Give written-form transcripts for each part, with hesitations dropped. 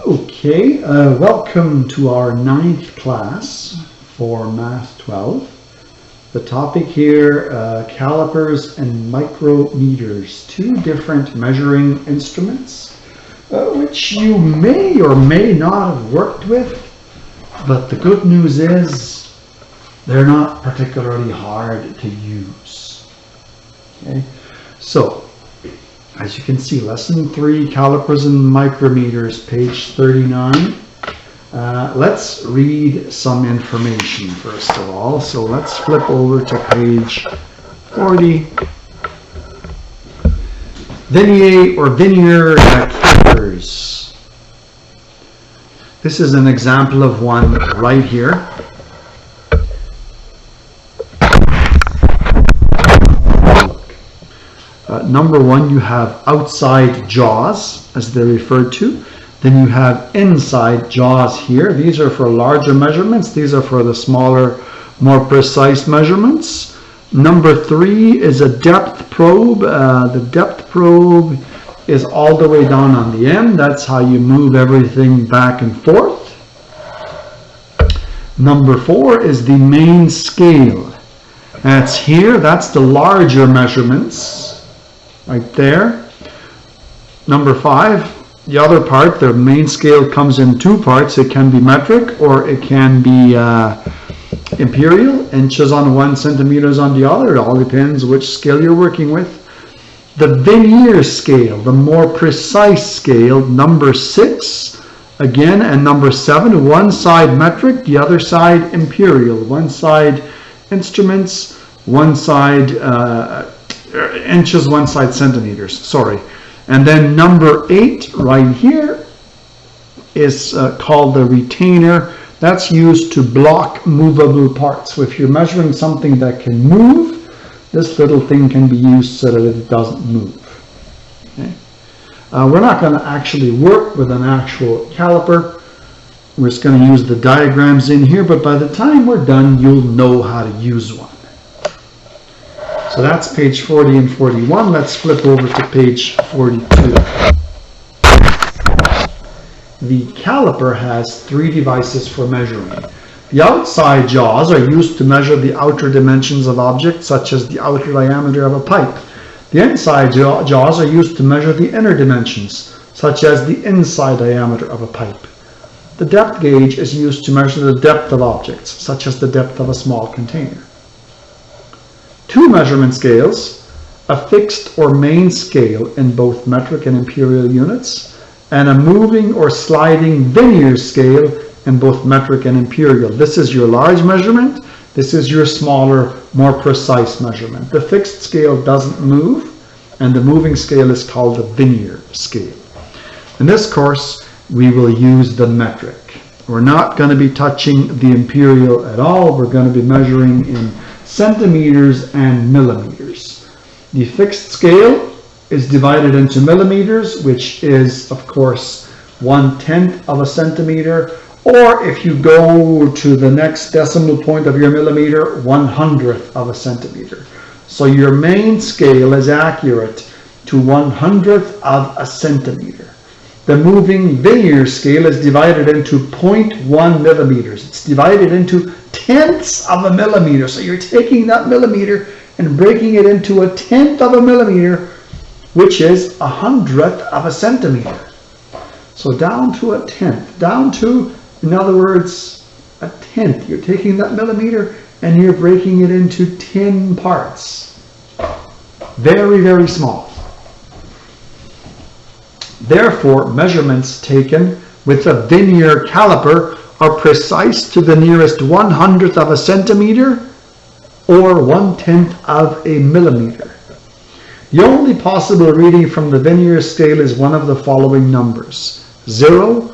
Okay, welcome to our 9th class for Math 12. The topic here, calipers and micrometers, two different measuring instruments, which you may or may not have worked with, but the good news is they're not particularly hard to use. Okay, so as you can see, lesson 3, calipers and micrometers, page 39. Let's read some information first of all. So let's flip over to page 40. Vernier calipers. This is an example of one right here. Number 1, you have outside jaws, as they're referred to. Then you have inside jaws here. These are for larger measurements. These are for the smaller, more precise measurements. Number 3 is a depth probe. The depth probe is all the way down on the end. That's how you move everything back and forth. Number 4 is the main scale. That's here. That's the larger measurements. Right there. Number 5, the other part, the main scale comes in 2 parts. It can be metric or it can be imperial, inches on one, centimeters on the other. It all depends which scale you're working with. The vernier scale, the more precise scale, number 6 again, and number 7, one side metric, the other side imperial. One side instruments, one side inches, one side centimeters, sorry. And then number 8 right here is called the retainer. That's used to block movable parts. So if you're measuring something that can move, this little thing can be used so that it doesn't move. Okay. We're not going to actually work with an actual caliper. We're just going to use the diagrams in here, but by the time we're done, you'll know how to use one. So that's page 40 and 41. Let's flip over to page 42. The caliper has 3 devices for measuring. The outside jaws are used to measure the outer dimensions of objects, such as the outer diameter of a pipe. The inside jaws are used to measure the inner dimensions, such as the inside diameter of a pipe. The depth gauge is used to measure the depth of objects, such as the depth of a small container. 2 measurement scales, a fixed or main scale in both metric and imperial units, and a moving or sliding vernier scale in both metric and imperial. This is your large measurement. This is your smaller, more precise measurement. The fixed scale doesn't move, and the moving scale is called the vernier scale. In this course, we will use the metric. We're not going to be touching the imperial at all. We're going to be measuring in centimeters and millimeters. The fixed scale is divided into millimeters, which is of course 1/10 of a centimeter, or if you go to the next decimal point of your millimeter, 1/100th of a centimeter. So your main scale is accurate to 1/100th of a centimeter. The moving vernier scale is divided into 0.1 millimeters. It's divided into tenths of a millimeter. So you're taking that millimeter and breaking it into a tenth of a millimeter, which is 100th of a centimeter. So down to a tenth, down to, in other words, a tenth. You're taking that millimeter and you're breaking it into 10 parts. Very, very small. Therefore, measurements taken with a vernier caliper are precise to the nearest 1/100th of a centimeter or 1/10 of a millimeter. The only possible reading from the vernier scale is one of the following numbers: 0,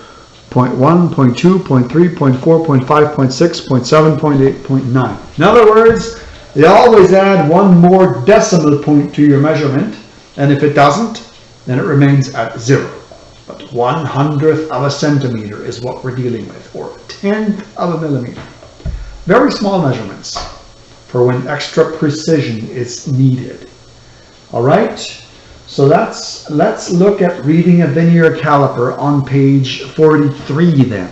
0.1, 0.2, 0.3, 0.4, 0.5, 0.6, 0.7, 0.8, 0.9. In other words, they always add one more decimal point to your measurement, and if it doesn't, then it remains at 0. But 1/100th of a centimeter is what we're dealing with, or 1/10 of a millimeter. Very small measurements for when extra precision is needed. All right, So let's look at reading a linear caliper on page 43 then.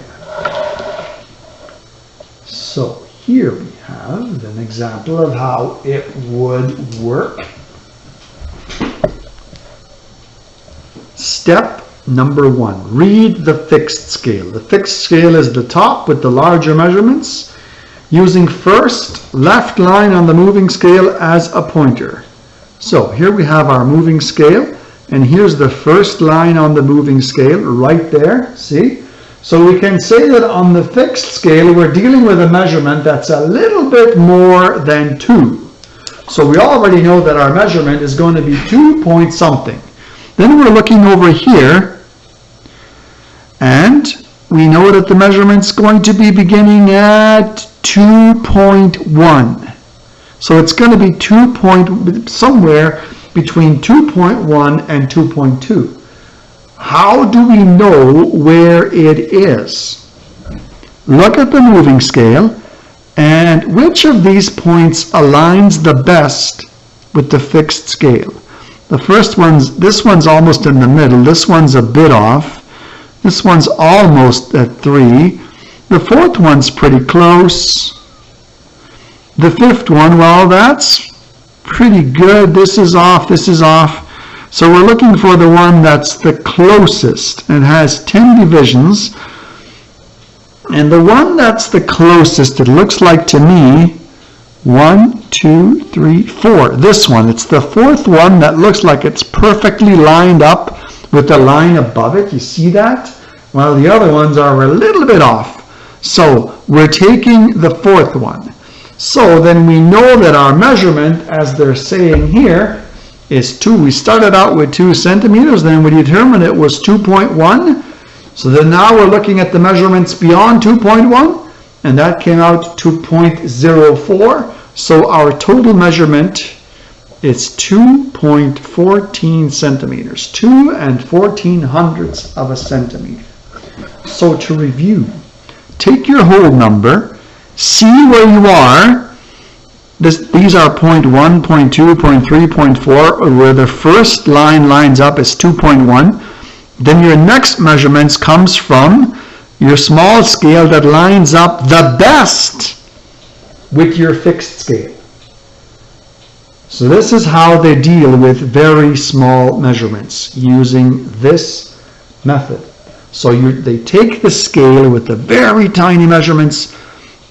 So here we have an example of how it would work. Step number 1, read the fixed scale. The fixed scale is the top with the larger measurements, using first left line on the moving scale as a pointer. So here we have our moving scale, and here's the first line on the moving scale right there, see? So we can say that on the fixed scale we're dealing with a measurement that's a little bit more than 2. So we already know that our measurement is going to be 2 point something. Then we're looking over here, and we know that the measurement's going to be beginning at 2.1. So it's going to be somewhere between 2.1 and 2.2. How do we know where it is? Look at the moving scale, and which of these points aligns the best with the fixed scale? The first one's, this one's almost in the middle, this one's a bit off, this one's almost at 3, the fourth one's pretty close, the fifth one, well, that's pretty good, this is off, so we're looking for the one that's the closest, and has 10 divisions, and the one that's the closest, it looks like to me, 1, 2, 3, 4. This one, it's the fourth one that looks like it's perfectly lined up with the line above it. You see that? While the other ones are a little bit off. So we're taking the fourth one. So then we know that our measurement, as they're saying here, is 2. We started out with 2 centimeters, then we determined it was 2.1. So then now we're looking at the measurements beyond 2.1. And that came out to 0.04. So our total measurement is 2.14 centimeters, 2 14/100ths of a centimeter. So to review, take your whole number, see where you are. These are 0.1, 0.2, 0.3, 0.4, where the first line lines up is 2.1. Then your next measurements comes from your small scale that lines up the best with your fixed scale. So this is how they deal with very small measurements using this method. So they take the scale with the very tiny measurements,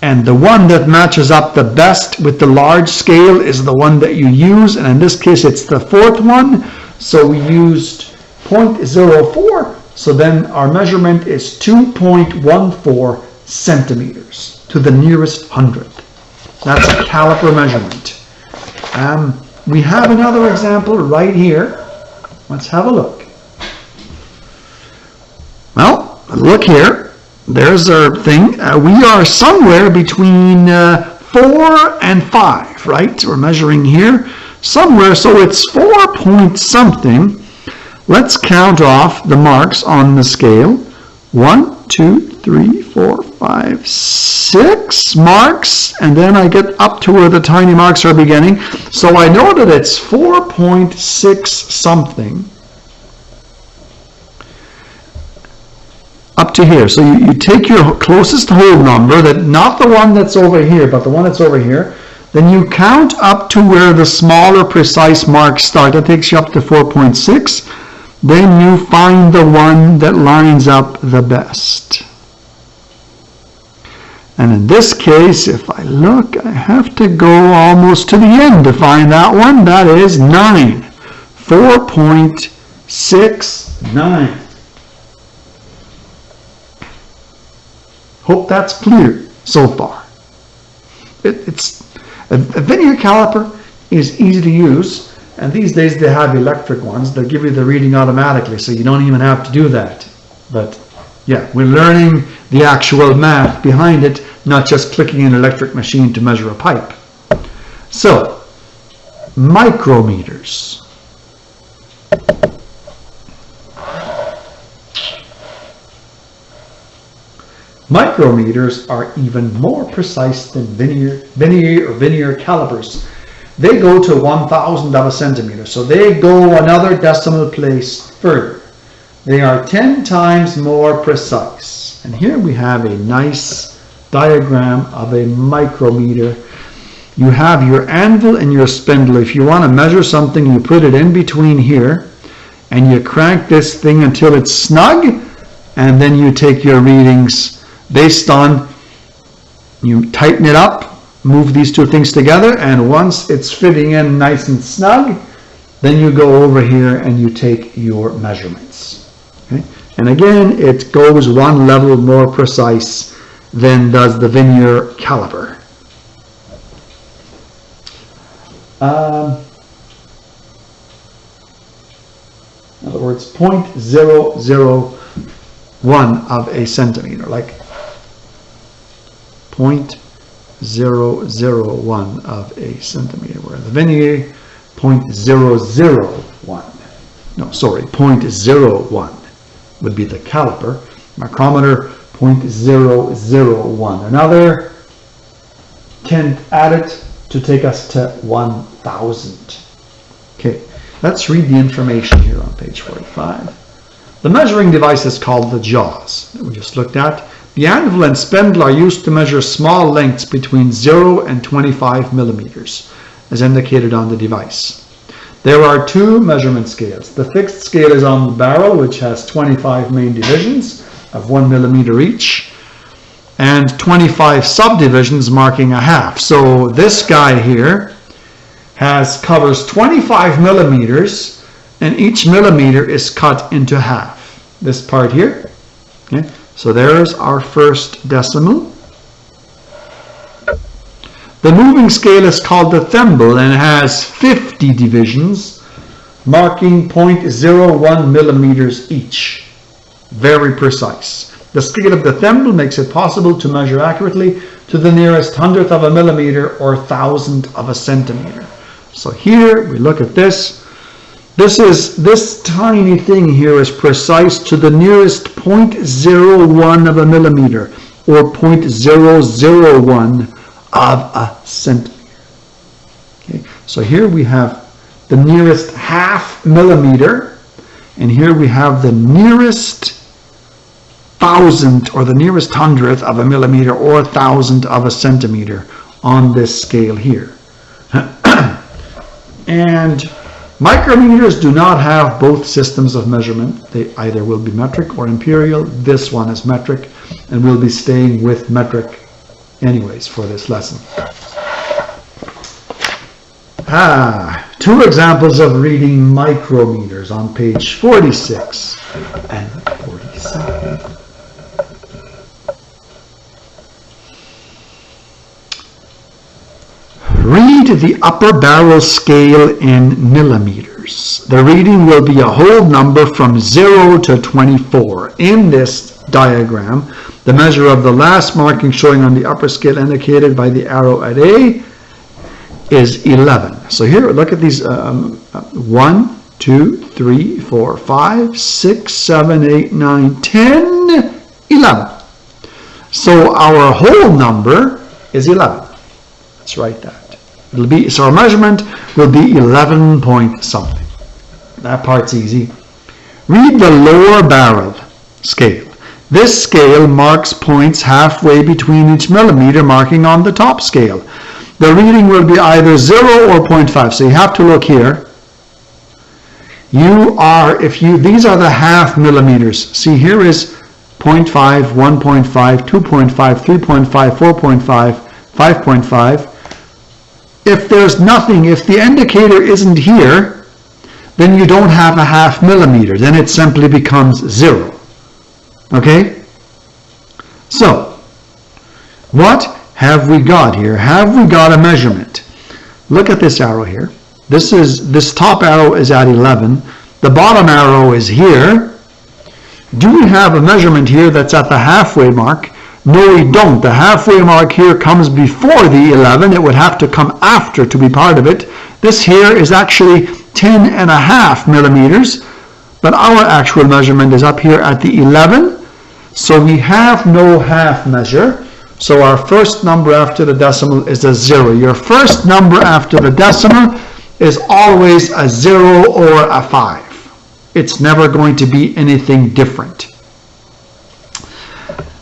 and the one that matches up the best with the large scale is the one that you use, and in this case it's the fourth one. So we used 0.04. So then our measurement is 2.14 centimeters to the nearest hundredth. That's a caliper measurement. We have another example right here. Let's have a look. Well, look here. There's our thing. We are somewhere between 4 and 5, right? We're measuring here somewhere, so it's 4 point something. Let's count off the marks on the scale. 1, 2, 3, 4, 5, 6 marks, and then I get up to where the tiny marks are beginning. So I know that it's 4.6 something up to here. So you take your closest whole number, that not the one that's over here, but the one that's over here. Then you count up to where the smaller precise marks start. That takes you up to 4.6. Then you find the one that lines up the best. And in this case, if I look, I have to go almost to the end to find that one. That is 9. 4.69. Hope that's clear so far. It's a linear caliper is easy to use. And these days they have electric ones. They'll give you the reading automatically, so you don't even have to do that. But yeah, we're learning the actual math behind it, not just clicking an electric machine to measure a pipe. So, micrometers. Micrometers are even more precise than linear calipers. they go to 1,000 of a centimeter. So they go another decimal place further. They are 10 times more precise. And here we have a nice diagram of a micrometer. You have your anvil and your spindle. If you want to measure something, you put it in between here and you crank this thing until it's snug, and then you take your readings based on, you tighten it up, move these two things together, and once it's fitting in nice and snug, then you go over here and you take your measurements. Okay? And again, it goes one level more precise than does the vernier caliper. In other words, 0.001 of a centimeter, like 0.001 of a centimeter, where the vernier 0.001. No, sorry, 0.01 would be the caliper. Micrometer 0.001. Another 10 added to take us to 1,000. Okay, let's read the information here on page 45. The measuring device is called the jaws that we just looked at. The anvil and spindle are used to measure small lengths between 0 and 25 millimeters, as indicated on the device. There are two measurement scales. The fixed scale is on the barrel, which has 25 main divisions of 1 millimeter each, and 25 subdivisions marking a half. So this guy here covers 25 millimeters, and each millimeter is cut into half. This part here. Okay, so there's our first decimal. The moving scale is called the thimble and has 50 divisions, marking 0.01 millimeters each. Very precise. The scale of the thimble makes it possible to measure accurately to the nearest hundredth of a millimeter or thousandth of a centimeter. So here we look at this. This tiny thing here is precise to the nearest 0.01 of a millimeter or 0.001 of a centimeter. Okay, so here we have the nearest half millimeter, and here we have the nearest thousandth or the nearest hundredth of a millimeter or thousandth of a centimeter on this scale here. And micrometers do not have both systems of measurement. They either will be metric or imperial. This one is metric, and we'll be staying with metric anyways for this lesson. Two examples of reading micrometers on page 46 and 47. Read the upper barrel scale in millimeters. The reading will be a whole number from 0 to 24. In this diagram, the measure of the last marking showing on the upper scale indicated by the arrow at A is 11. So here, look at these 1, 2, 3, 4, 5, 6, 7, 8, 9, 10, 11. So our whole number is 11. Let's write that. It'll be, so our measurement will be 11 point something. That part's easy. Read the lower barrel scale. This scale marks points halfway between each millimeter marking on the top scale. The reading will be either 0 or 0.5. So you have to look here. These are the half millimeters. See, here is 0.5, 1.5, 2.5, 3.5, 4.5, 5.5. If there's nothing, if the indicator isn't here, then you don't have a half millimeter. Then it simply becomes 0. Okay? So, what have we got here? Have we got a measurement? Look at this arrow here. This top arrow is at 11. The bottom arrow is here. Do we have a measurement here that's at the halfway mark? No, we don't. The halfway mark here comes before the 11. It would have to come after to be part of it. This here is actually 10.5 millimeters, but our actual measurement is up here at the 11. So we have no half measure. So our first number after the decimal is a 0. Your first number after the decimal is always a 0 or a 5. It's never going to be anything different.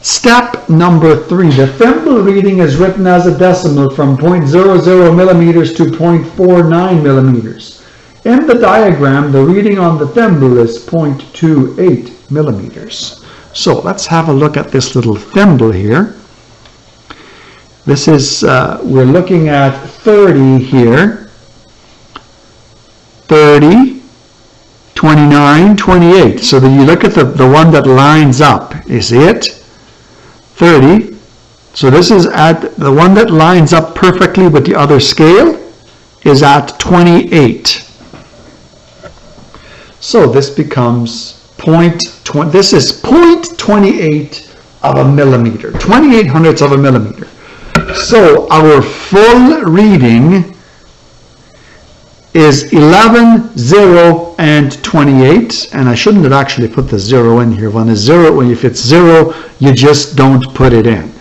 Step number 3. The thimble reading is written as a decimal from 0.00 millimeters to 0.49 millimeters. In the diagram, the reading on the thimble is 0.28 millimeters. So let's have a look at this little thimble here. This is, we're looking at 30 here. 30, 29, 28. So then you look at the one that lines up. You see it? 30. So this is at the one that lines up perfectly with the other scale is at 28. So this becomes this is 0.28 of a millimeter, 28 hundredths of a millimeter. So our full reading is 11, 0, and 28. And I shouldn't have actually put the 0 in here. If it's 0, you just don't put it in.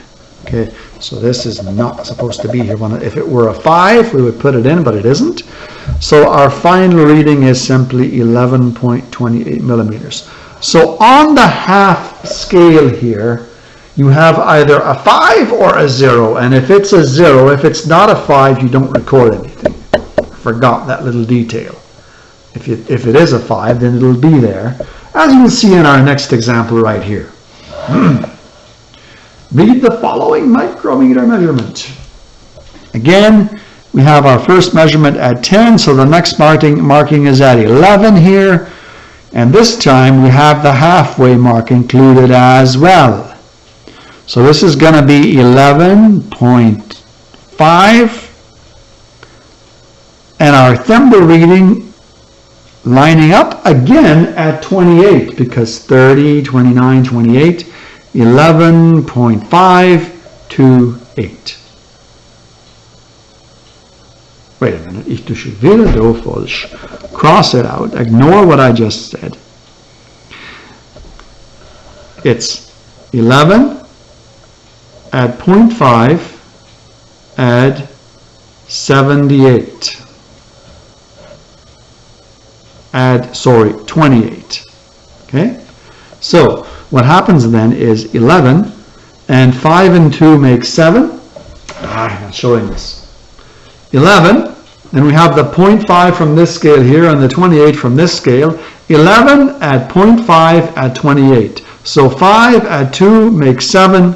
Okay, so this is not supposed to be here. If it were a 5, we would put it in, but it isn't. So our final reading is simply 11.28 millimeters. So on the half scale here, you have either a 5 or a 0. And if it's a 0, if it's not a 5, you don't record anything. Forgot that little detail. If it is a 5, then it'll be there, as you'll see in our next example right here. Read the following micrometer measurement. Again, we have our first measurement at 10, so the next marking is at 11 here, and this time we have the halfway mark included as well. So this is going to be 11.5. And our thimble reading lining up again at 28, because 30, 29, 28, 11.528. Wait a minute, ich will do falsch. Cross it out, ignore what I just said. It's 11, add 0.5, add 78. Add 28. Okay, so what happens then is 11 and 5 and 2 make 7. I'm not showing this. 11, then we have the 0.5 from this scale here and the 28 from this scale. 11 add 0.5 add 28. So 5 add 2 makes 7,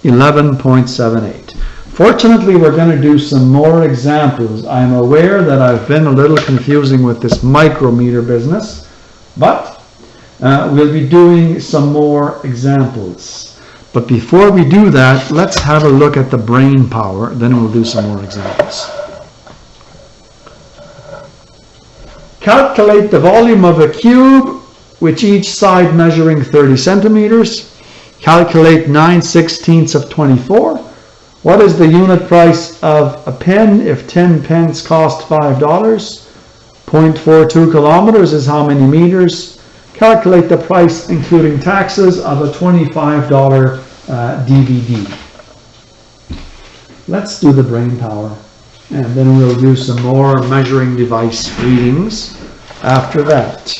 11.78. Fortunately, we're going to do some more examples. I'm aware that I've been a little confusing with this micrometer business, but we'll be doing some more examples. But before we do that, let's have a look at the brain power, then we'll do some more examples. Calculate the volume of a cube, with each side measuring 30 centimeters. Calculate 9/16 of 24. What is the unit price of a pen if 10 pence cost $5? 0.42 kilometers is how many meters? Calculate the price including taxes of a $25 DVD. Let's do the brain power, and then we'll do some more measuring device readings after that.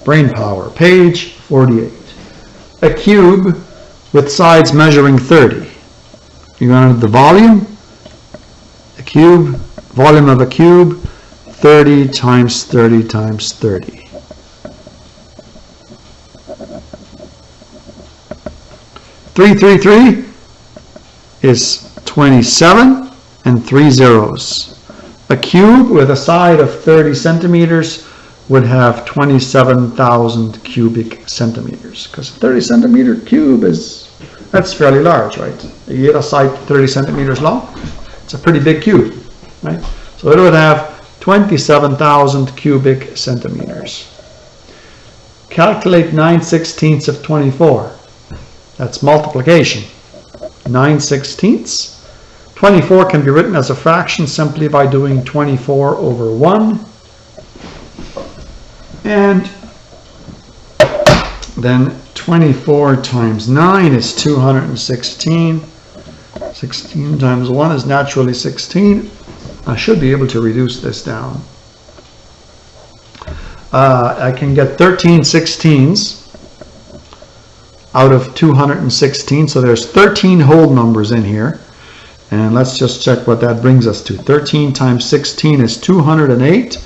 Brain power, page 48. A cube with sides measuring 30. You're going to have the volume, a cube, volume of a cube, 30 times 30 times 30. 333 is 27 and 3 zeros. A cube with a side of 30 centimeters would have 27,000 cubic centimeters, because a 30 centimeter cube that's fairly large, right? You get a side 30 centimeters long, it's a pretty big cube, right? So it would have 27,000 cubic centimeters. Calculate 9/16 of 24. That's multiplication. 9/16. 24 can be written as a fraction simply by doing 24 over 1. And then 24 times 9 is 216. 16 times 1 is naturally 16. I should be able to reduce this down. I can get 13/16 out of 216. So there's 13 whole numbers in here. And let's just check what that brings us to. 13 times 16 is 208.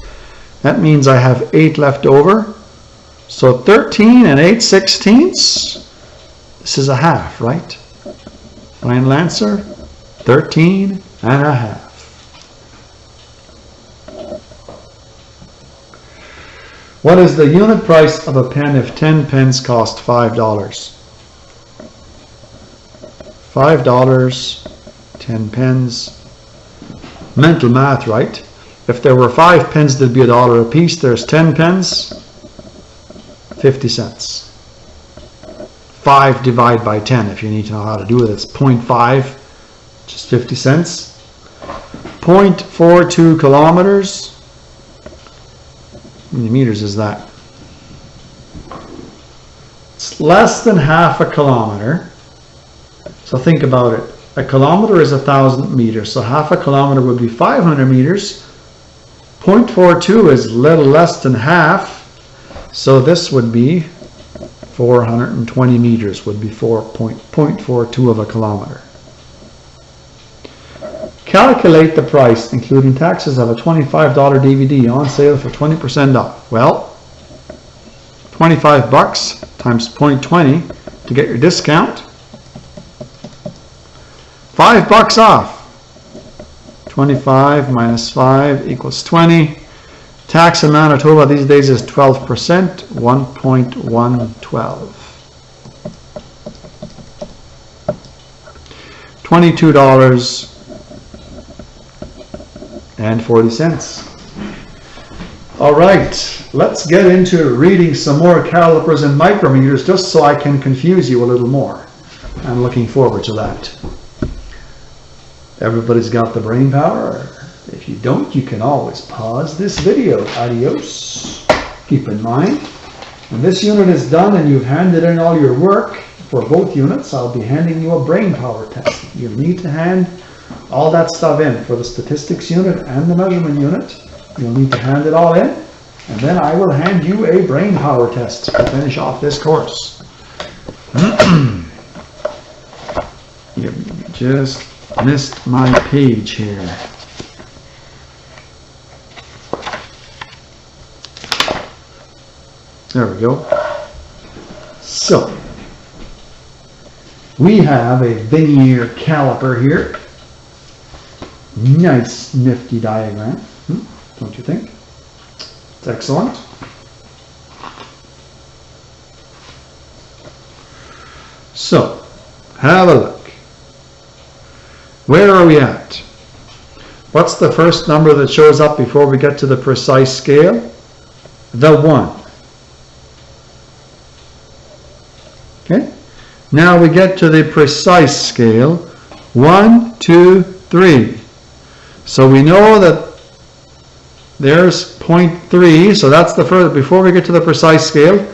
That means I have 8 left over. So 13 and 8/16. This is a half, right? Final answer, 13 and a half. What is the unit price of a pen if 10 pens cost $5? $5, 10 pens. Mental math, right? If there were 5 pens, there'd be $1 a piece. There's 10 pens, 50 cents. 5 divided by 10, if you need to know how to do it, it's 0.5, which is 50 cents. 0.42 kilometers. How many meters is that? It's less than half a kilometer. So think about it. A kilometer is 1,000 meters. So half a kilometer would be 500 meters. 0.42 is a little less than half. So this would be 420 meters, would be 0.42 of a kilometer. Calculate the price, including taxes, of a $25 DVD on sale for 20% off. Well, 25 bucks times 0.20 to get your discount. 5 bucks off. 25 minus 5 equals 20. Tax in Manitoba these days is 12%, 1.112. $22.40. All right, let's get into reading some more calipers and micrometers just so I can confuse you a little more. I'm looking forward to that. Everybody's got the brain power. If you don't, you can always pause this video. Adios. Keep in mind, when this unit is done and you've handed in all your work for both units, I'll be handing you a brain power test. You'll need to hand all that stuff in for the statistics unit and the measurement unit. You'll need to hand it all in, and then I will hand you a brain power test to finish off this course. You just missed my page here. There we go. So, we have a vernier caliper here. Nice, nifty diagram, don't you think? It's excellent. So, have a look. Where are we at? What's the first number that shows up before we get to the precise scale? The 1. Okay. Now we get to the precise scale. 1, 2, 3. So we know that there's 0.3. So that's the first. Before we get to the precise scale,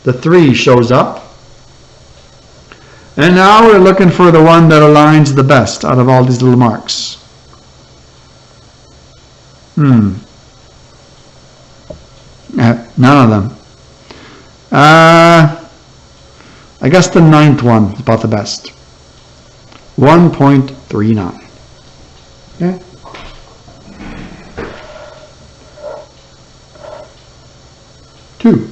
the 3 shows up. And now we're looking for the one that aligns the best out of all these little marks. None of them. I guess the 9th one is about the best. 1.39. Okay. Two.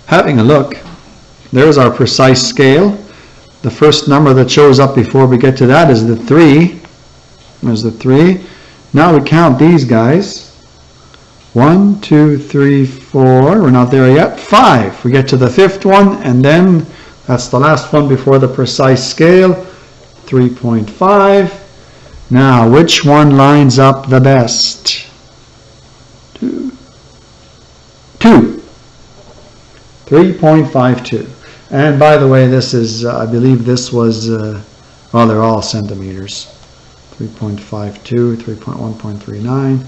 Having a look, there's our precise scale. The first number that shows up before we get to that is the 3. There's the 3. Now we count these guys. 1, 2, 3, 4. We're not there yet. 5. We get to the 5th one, and then that's the last one before the precise scale. 3.5. Now, which one lines up the best? 2. 3.52. And by the way, this is, I believe this was, well, they're all centimeters. 3.52, 3.1.39.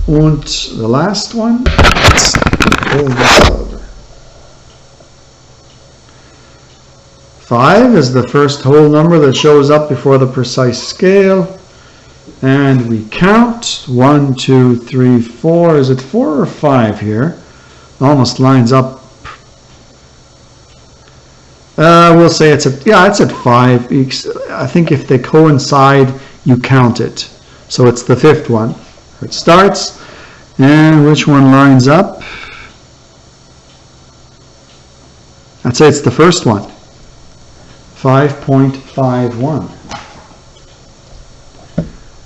And the last one, let's pull this over. 5 is the first whole number that shows up before the precise scale. And we count 1, 2, 3, 4. Is it 4 or 5 here? Almost lines up. We'll say it's at, yeah, it's at 5. I think if they coincide, you count it. So it's the 5th one. It starts, and which one lines up? I'd say it's the first one. 5.51.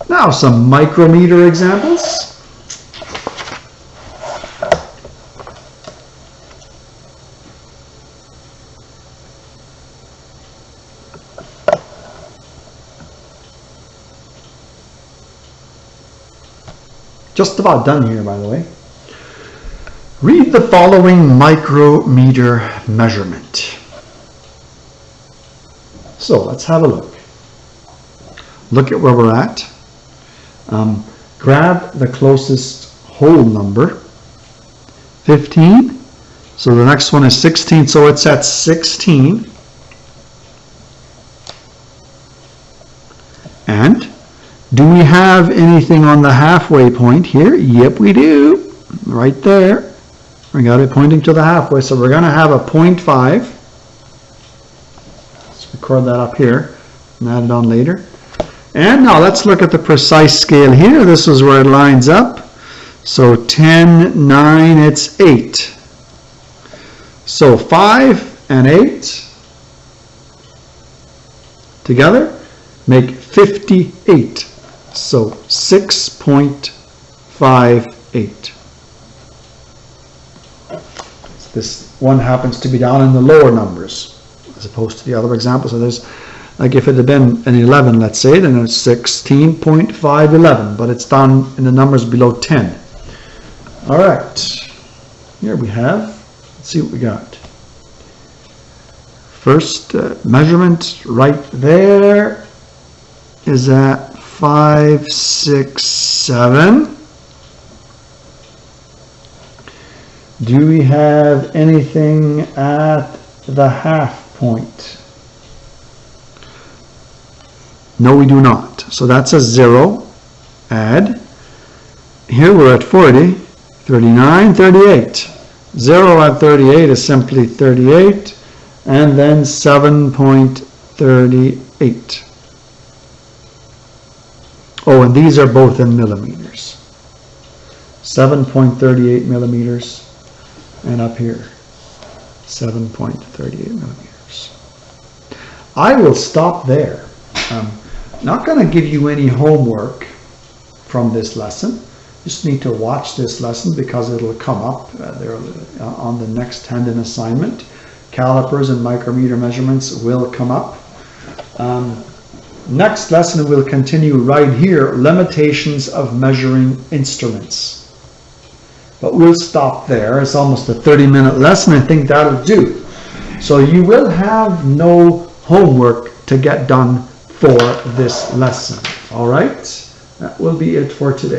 Now some micrometer examples. Just about done here, by the way. Read the following micrometer measurement. So let's have a look. Look at where we're at. Grab the closest whole number, 15. So the next one is 16, so it's at 16. And do we have anything on the halfway point here? Yep, we do. Right there. We got it pointing to the halfway, so we're going to have a 0.5. Let's record that up here and add it on later. And now let's look at the precise scale here. This is where it lines up. So 10, 9, it's 8. So 5 and 8 together make 58. So 6.58. This one happens to be down in the lower numbers as opposed to the other example. So there's, like if it had been an 11, let's say, then it's 16.511, but it's down in the numbers below 10. All right, here we have, let's see what we got. First measurement right there is at 5, 6, 7. Do we have anything at the half point? No, we do not. So that's a 0. Add. Here we're at 40, 39, 38. 0 at 38 is simply 38, and then 7.38. Oh, and these are both in millimeters. 7.38 millimeters. And up here, 7.38 millimeters. I will stop there. Not going to give you any homework from this lesson. Just need to watch this lesson because it'll come up there on the next tandem assignment. Calipers and micrometer measurements will come up. Next lesson we'll continue right here, limitations of measuring instruments. But we'll stop there. It's almost a 30-minute lesson. I think that'll do. So you will have no homework to get done for this lesson. All right? That will be it for today.